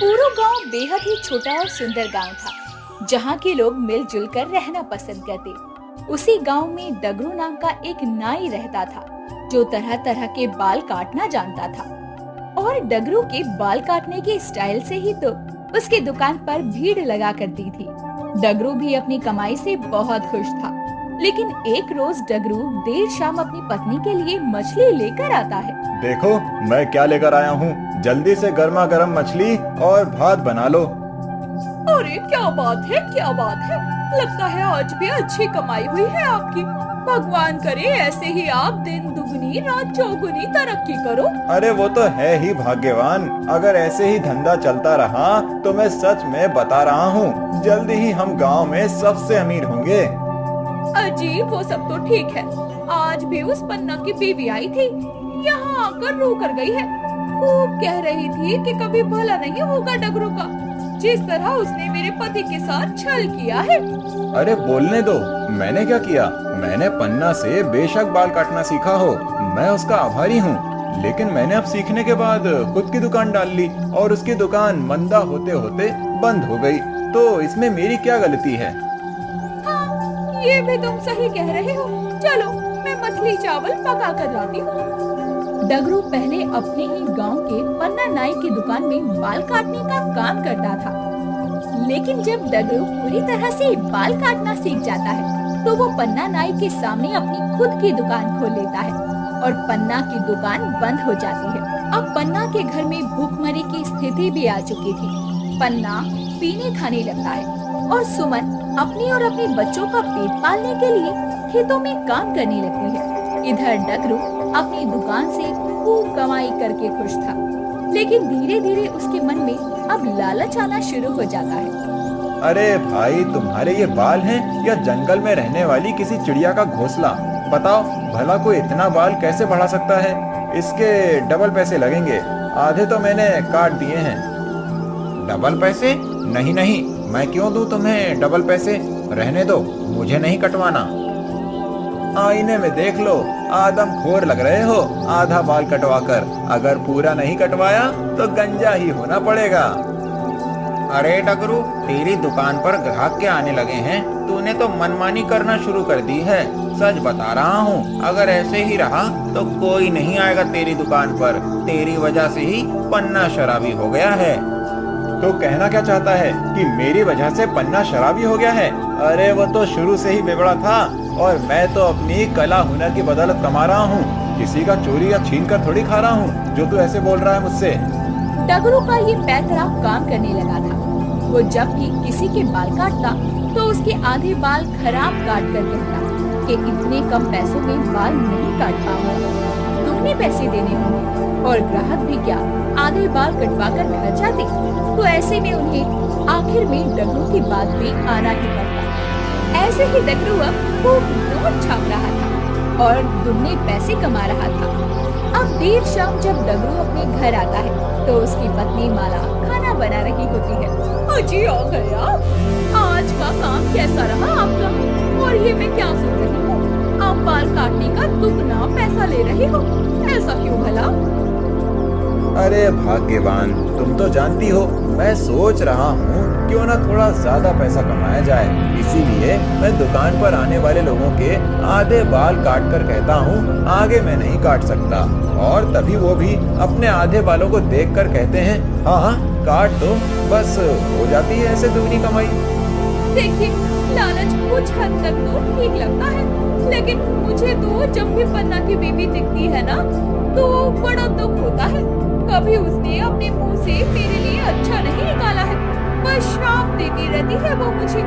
पूरो गांव बेहद ही छोटा और सुंदर गांव था, जहां के लोग मिलजुल कर रहना पसंद करते। उसी गांव में डगरू नाम का एक नाई रहता था, जो तरह तरह के बाल काटना जानता था। और डगरू के बाल काटने के स्टाइल से ही तो उसके दुकान पर भीड़ लगा करती थी। डगरू भी अपनी कमाई से बहुत खुश था, लेकिन एक रोज डगरू देर शाम अपनी पत्नी के लिए मछली लेकर आता है। देखो मैं क्या लेकर आया हूँ, जल्दी से गर्मा गर्म मछली और भात बना लो। अरे क्या बात है, क्या बात है। लगता है आज भी अच्छी कमाई हुई है आपकी। भगवान करे ऐसे ही आप दिन दुगनी रात चौगुनी तरक्की करो। अरे वो तो है ही भाग्यवान, अगर ऐसे ही धंधा चलता रहा तो मैं सच में बता रहा हूँ, जल्दी ही हम गांव में सबसे अमीर होंगे। अजी वो सब तो ठीक है, आज भी उस पन्ना की बीवी आई थी, यहाँ आकर रो कर गई है। खूब कह रही थी कि कभी भला नहीं होगा डगरू का, जिस तरह उसने मेरे पति के साथ छल किया है। अरे बोलने दो, मैंने क्या किया? मैंने पन्ना से बेशक बाल काटना सीखा हो, मैं उसका आभारी हूँ, लेकिन मैंने अब सीखने के बाद खुद की दुकान डाल ली और उसकी दुकान मंदा होते होते बंद हो गई, तो इसमें मेरी क्या गलती है? हाँ, ये भी तुम सही कह रहे हो। चलो मैं मछली चावल पका कर लाती हूँ। डगरू पहले अपने ही गांव के पन्ना नाई की दुकान में बाल काटने का काम करता था, लेकिन जब डगरू पूरी तरह से बाल काटना सीख जाता है, तो वो पन्ना नाई के सामने अपनी खुद की दुकान खोल लेता है और पन्ना की दुकान बंद हो जाती है। अब पन्ना के घर में भूखमरी की स्थिति भी आ चुकी थी। पन्ना पीने खाने लगता है और सुमन अपनी और अपने बच्चों का पेट पालने के लिए खेतों में काम करने लगती है। इधर डगरू अपनी दुकान से खूब कमाई करके खुश था, लेकिन धीरे धीरे उसके मन में अब लालच आना शुरू हो जाता है। अरे भाई, तुम्हारे ये बाल हैं या जंगल में रहने वाली किसी चिड़िया का घोंसला? बताओ भला कोई इतना बाल कैसे बढ़ा सकता है? इसके डबल पैसे लगेंगे, आधे तो मैंने काट दिए हैं। डबल पैसे? नहीं नहीं, मैं क्यों दूं तुम्हें डबल पैसे? रहने दो, मुझे नहीं कटवाना। आईने में देख लो, आदमखोर लग रहे हो आधा बाल कटवाकर। अगर पूरा नहीं कटवाया तो गंजा ही होना पड़ेगा। अरे डगरू, तेरी दुकान पर ग्राहक के आने लगे हैं, तूने तो मनमानी करना शुरू कर दी है। सच बता रहा हूँ, अगर ऐसे ही रहा तो कोई नहीं आएगा तेरी दुकान पर। तेरी वजह से ही पन्ना शराबी हो गया है। तो कहना क्या चाहता है कि मेरी वजह से पन्ना शराबी हो गया है? अरे वो तो शुरू से ही बेगड़ा था, और मैं तो अपनी कला हुनर की बदौलत कमा रहा हूँ, किसी का चोरी या छीन कर थोड़ी खा रहा हूँ, जो तू ऐसे बोल रहा है मुझसे। डगरू का ये पैतरा काम करने लगा था। वो जब भी किसी के बाल काटता तो उसके आधे बाल खराब काट कर कहता कि इतने कम पैसों में बाल नहीं काट पाऊंगा, दुगने पैसे देने होंगे। और ग्राहक भी क्या, आधे बाल कटवा कर घर जाते, तो ऐसे में उन्हें आखिर में डगरू की बात पे आना ही पड़ता। ऐसे ही डगरू अब खूब नोट छाप रहा था और दुगने पैसे कमा रहा था। अब देर शाम जब डगरू अपने घर आता है, तो उसकी पत्नी माला खाना बना रही होती है। अजी आ गया, आज का काम कैसा रहा आपका? और ये मैं क्या सुन रही हूँ, आप बाल काटने का दुगना पैसा ले रही हो, ऐसा क्यों भला? अरे भाग्यवान, तुम तो जानती हो मैं सोच रहा हूँ क्यों ना थोड़ा ज्यादा पैसा कमाया जाए, इसीलिए मैं दुकान पर आने वाले लोगों के आधे बाल काट कर कहता हूँ आगे मैं नहीं काट सकता, और तभी वो भी अपने आधे बालों को देखकर कहते हैं हाँ हाँ काट दो, बस हो जाती है ऐसे दुगनी कमाई। देखिए, लालच कुछ हद तक तो ठीक लगता है, लेकिन मुझे तो जब भी पन्ना की बीवी दिखती है ना, तो बड़ा दुख होता है। कभी उसने अपने मुंह से मेरे लिए अच्छा नहीं निकाला है, बस श्राप देती रहती है वो मुझे।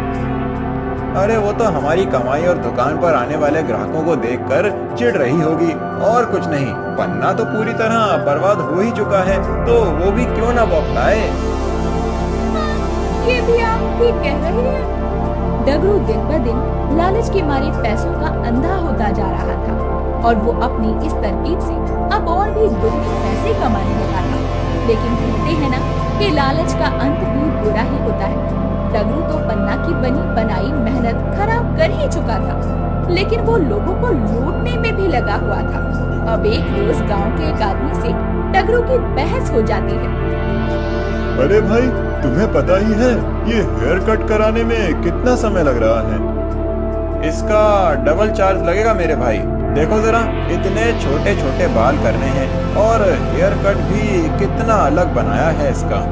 अरे वो तो हमारी कमाई और दुकान पर आने वाले ग्राहकों को देखकर चिढ़ रही होगी, और कुछ नहीं। पन्ना तो पूरी तरह बर्बाद हो ही चुका है, तो वो भी क्यों ना बौखलाए। ये भी आप ठीक कह रहे हैं। डगरू दिन ब दिन लालच के मारे पैसों का अंधा होता जा रहा था, और वो अपनी इस तरकीब से अब और भी दुगने पैसे कमाने लगा था। लेकिन कहते हैं ना कि लालच का अंत भी बुरा ही होता है। डगरू तो पन्ना की बनी बनाई मेहनत खराब कर ही चुका था, लेकिन वो लोगों को लूटने में भी लगा हुआ था। अब एक रोज गांव के एक आदमी से डगरू की बहस हो जाती है। अरे भाई, तुम्हें पता ही है ये हेयर कट कराने में कितना समय लग रहा है? इसका डबल चार्ज लगेगा मेरे भाई। देखो जरा, इतने छोटे छोटे बाल करने हैं और हेयर कट भी कितना अलग बनाया है इसका।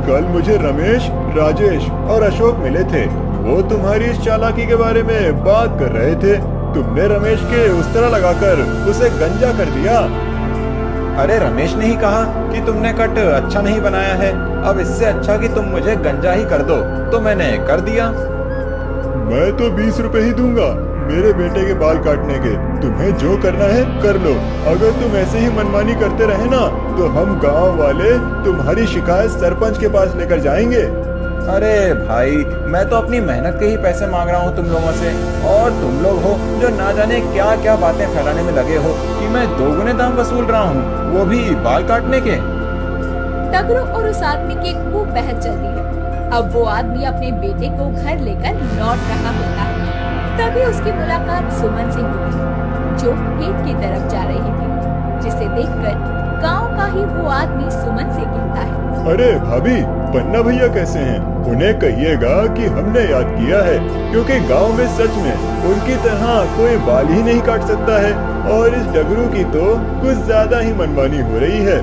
कल मुझे रमेश, राजेश और अशोक मिले थे। वो तुम्हारी इस चालाकी के बारे में बात कर रहे थे। तुमने रमेश के उस तरह लगाकर उसे गंजा कर दिया। अरे रमेश ने ही कहा कि तुमने कट अच्छा नहीं बनाया है, अब इससे अच्छा कि तुम मुझे गंजा ही कर दो, तो मैंने कर दिया। मैं तो 20 रुपए ही दूंगा मेरे बेटे के बाल काटने के। तुम्हें जो करना है कर लो। अगर तुम ऐसे ही मनमानी करते रहे ना तो हम गांव वाले तुम्हारी शिकायत सरपंच के पास लेकर जाएंगे। अरे भाई, मैं तो अपनी मेहनत के ही पैसे मांग रहा हूँ तुम लोगों से, और तुम लोग हो जो ना जाने क्या क्या बातें फैलाने में लगे हो कि मैं दोगुने दाम वसूल रहा हूँ, वो भी बाल काटने के। डगरू और उस आदमी की खूब बहस चलती है। अब वो आदमी अपने बेटे को घर लेकर लौट रहा होता है। तभी उसकी मुलाकात सुमन से होती है, जो खेत की तरफ जा रही थी, जिसे देखकर गांव का ही वो आदमी सुमन से कहता है, अरे भाभी, पन्ना भैया कैसे हैं? उन्हें कहिएगा कि हमने याद किया है, क्योंकि गांव में सच में उनकी तरह कोई बाल ही नहीं काट सकता है, और इस डगरू की तो कुछ ज्यादा ही मनमानी हो रही है।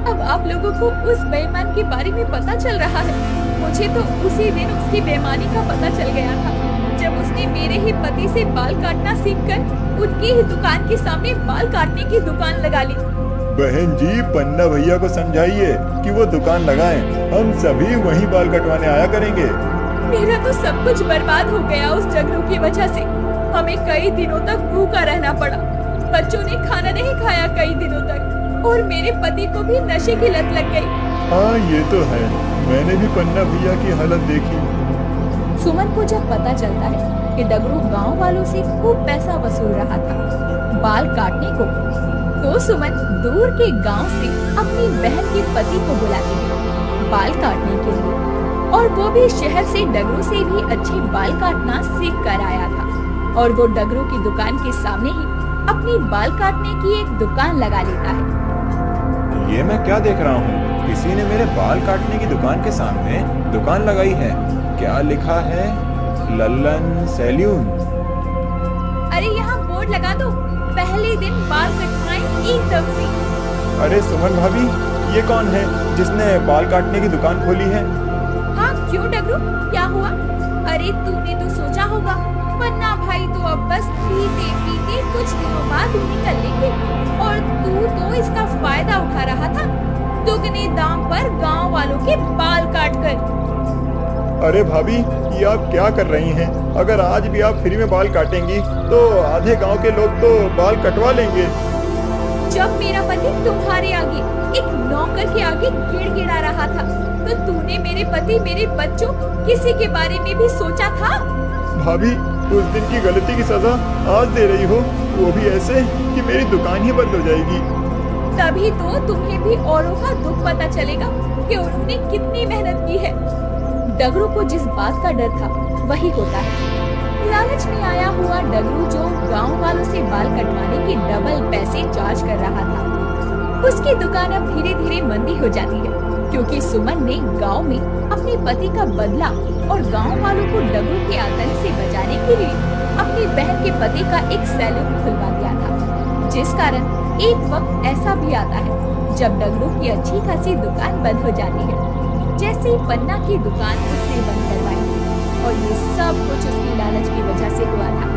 अब आप लोगों को उस बेईमान के बारे में पता चल रहा है। मुझे तो उसी दिन उसकी बेईमानी का पता चल गया था, जब उसने मेरे ही पति से बाल काटना सीखकर उनकी ही दुकान के सामने बाल काटने की दुकान लगा ली। बहन जी, पन्ना भैया को समझाइए कि वो दुकान लगाएं। हम सभी वहीं बाल कटवाने आया करेंगे। मेरा तो सब कुछ बर्बाद हो गया उस डगरू की वजह से। हमें कई दिनों तक भूखा रहना पड़ा। बच्चों ने खाना नहीं खाया कई दिनों तक, और मेरे पति को भी नशे की लत लग गई। हाँ, ये तो है। मैंने भी पन्ना भैया की हालत देखी। सुमन को जब पता चलता है कि डगरू गांव वालों से खूब पैसा वसूल रहा था बाल काटने को, तो सुमन दूर के गांव से अपनी बहन के पति को बुलाती है बाल काटने के लिए, और वो भी शहर से डगरू से भी अच्छे बाल काटना सीख कर आया था। और वो डगरू की दुकान के सामने ही अपनी बाल काटने की एक दुकान लगा लेता है। ये मैं क्या देख रहा हूँ? किसी ने मेरे बाल काटने की दुकान के सामने दुकान लगाई है। क्या लिखा है? लल्लन सैलून। अरे यहाँ बोर्ड लगा दो, पहले दिन बाल कटवाएं एकदम फ्री। अरे सुमन भाभी, ये कौन है जिसने बाल काटने की दुकान खोली है? हाँ, क्यों डगरू, क्या हुआ? अरे तूने तो सोचा होगा पन्ना भाई तो अब बस पीते पीते कुछ दिनों बाद निकल लेंगे, और तू तो इसका फायदा उठा रहा था दुगने दाम पर गांव वालों के बाल काटकर। अरे भाभी, ये आप क्या कर रही हैं? अगर आज भी आप फ्री में बाल काटेंगी तो आधे गांव के लोग तो बाल कटवा लेंगे। जब मेरा पति तुम्हारे आगे एक नौकर के आगे गिड़गिड़ा रहा था, तो तूने मेरे पति, मेरे बच्चों, किसी के बारे में भी सोचा था? भाभी, उस दिन की गलती की सजा आज दे रही हो, वो भी ऐसे कि मेरी दुकान ही बंद हो जाएगी। तभी तो तुम्हें भी औरों का दुख पता चलेगा कि उन्होंने कितनी मेहनत की है। डगरू को जिस बात का डर था वही होता है। लालच में आया हुआ डगरू जो गांव वालों से बाल कटवाने के डबल पैसे चार्ज कर रहा था, उसकी दुकान अब धीरे धीरे मंदी हो जाती है, क्योंकि सुमन ने गांव में अपने पति का बदला और गांव वालों को डगरू के आतंक से बचाने के लिए अपनी बहन के पति का एक सैलून खुलवा दिया था। जिस कारण एक वक्त ऐसा भी आता है जब डगरू की अच्छी खासी दुकान बंद हो जाती है, जैसे पन्ना की दुकान उसने बंद करवाई। और ये सब कुछ उसकी लालच की वजह से हुआ था।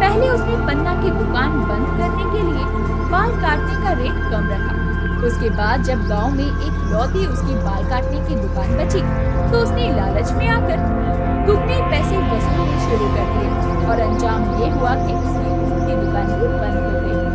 पहले उसने पन्ना की दुकान बंद करने के लिए बाल काटने का रेट कम रखा। उसके बाद जब गांव में एक लौती उसकी बाल काटने की दुकान बची, तो उसने लालच में आकर दुगने पैसे वसूलने शुरू कर दिए, और अंजाम ये हुआ कि उसकी दुकान भी बंद हो गई।